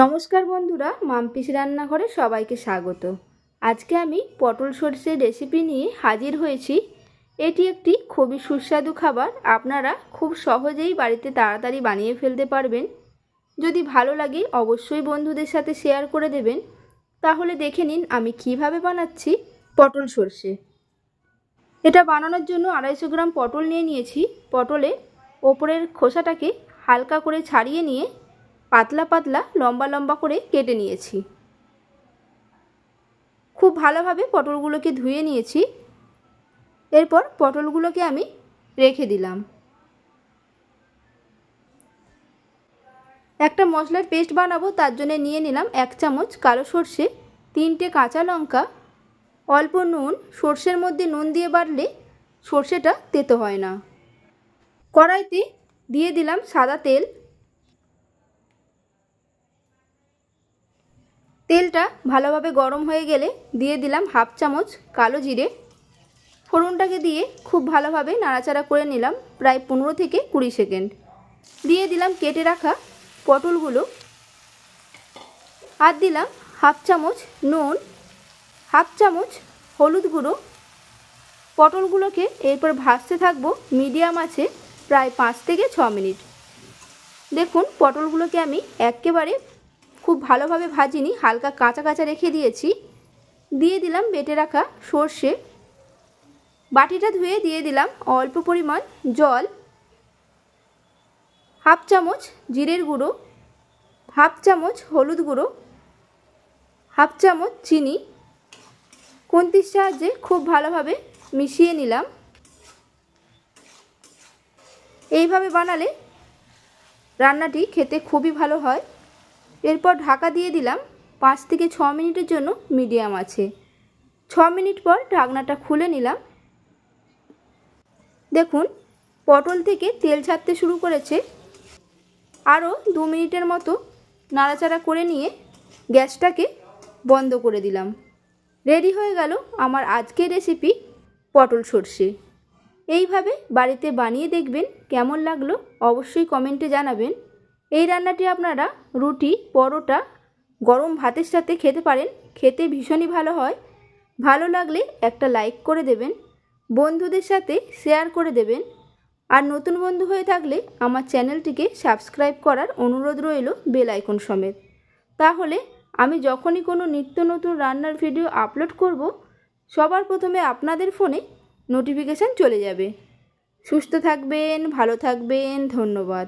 নমস্কার বন্ধুরা, মাম্পিস রান্নাঘরে সবাইকে স্বাগত। আজকে আমি পটল সরষের রেসিপি নিয়ে হাজির হয়েছি। এটি একটি খুবই সুস্বাদু খাবার, আপনারা খুব সহজেই বাড়িতে তাড়াতাড়ি বানিয়ে ফেলতে পারবেন। যদি ভালো লাগে অবশ্যই বন্ধুদের সাথে শেয়ার করে দেবেন। তাহলে দেখে নিন আমি কিভাবে বানাচ্ছি পটল সরষে। এটা বানানোর জন্য 250 গ্রাম পটল নিয়ে নিয়েছি। পটলের ওপরের খোসাটাকে হালকা করে ছাড়িয়ে নিয়ে পাতলা পাতলা লম্বা লম্বা করে কেটে নিয়েছি। খুব ভালোভাবে পটলগুলোকে ধুয়ে নিয়েছি। এরপর পটলগুলোকে আমি রেখে দিলাম। একটা মশলার পেস্ট বানাবো, তার জন্য নিয়ে নিলাম 1 চামচ কালো সর্ষে, 3টে কাঁচা লঙ্কা, অল্প নুন। সর্ষের মধ্যে নুন দিয়ে বাটলে সর্ষেটা তেতো হয় না। কড়াইতে দিয়ে দিলাম সাদা তেল। তেলটা ভালোভাবে গরম হয়ে গেলে দিয়ে দিলাম 1/2 চামচ কালো জিরে। ফোড়নটাকে দিয়ে খুব ভালোভাবে নাড়াচাড়া করে নিলাম প্রায় 15 থেকে 20 সেকেন্ড। দিয়ে দিলাম কেটে রাখা পটলগুলো, আর দিলাম 1/2 চামচ নুন, 1/2 চামচ হলুদ গুঁড়ো। পটলগুলোকে এরপর ভাজতে থাকবো মিডিয়াম আঁচে প্রায় 5 থেকে 6 মিনিট। দেখুন পটলগুলোকে আমি একেবারে খুব ভালোভাবে ভাজিনি, হালকা কাঁচা কাঁচা রেখে দিয়েছি। দিয়ে দিলাম বেটে রাখা সর্ষে। বাটিটা ধুয়ে দিয়ে দিলাম অল্প পরিমাণ জল, 1/2 চামচ জিরের গুঁড়ো, 1/2 চামচ হলুদ গুঁড়ো, 1/2 চামচ চিনি। খুন্তির সাহায্যে খুব ভালোভাবে মিশিয়ে নিলাম। এইভাবে বানালে রান্নাটি খেতে খুবই ভালো হয়। এরপর ঢাকা দিয়ে দিলাম 5 থেকে 6 মিনিটের জন্য মিডিয়াম আছে। 6 মিনিট পর ঢাকনাটা খুলে নিলাম। দেখুন পটল থেকে তেল ছাড়তে শুরু করেছে। আরও 2 মিনিটের মতো নাড়াচাড়া করে নিয়ে গ্যাসটাকে বন্ধ করে দিলাম। রেডি হয়ে গেল আমার আজকের রেসিপি পটল সরষে। এইভাবে বাড়িতে বানিয়ে দেখবেন, কেমন লাগলো অবশ্যই কমেন্টে জানাবেন। এই রান্নাটি আপনারা রুটি, পরোটা, গরম ভাতের সাথে খেতে পারেন, খেতে ভীষণই ভালো হয়। ভালো লাগলে একটা লাইক করে দেবেন, বন্ধুদের সাথে শেয়ার করে দেবেন। আর নতুন বন্ধু হয়ে থাকলে আমার চ্যানেলটিকে সাবস্ক্রাইব করার অনুরোধ রইল বেল আইকন সমেত। তাহলে আমি যখনই কোনো নিত্য নতুন রান্নার ভিডিও আপলোড করব, সবার প্রথমে আপনাদের ফোনে নোটিফিকেশান চলে যাবে। সুস্থ থাকবেন, ভালো থাকবেন, ধন্যবাদ।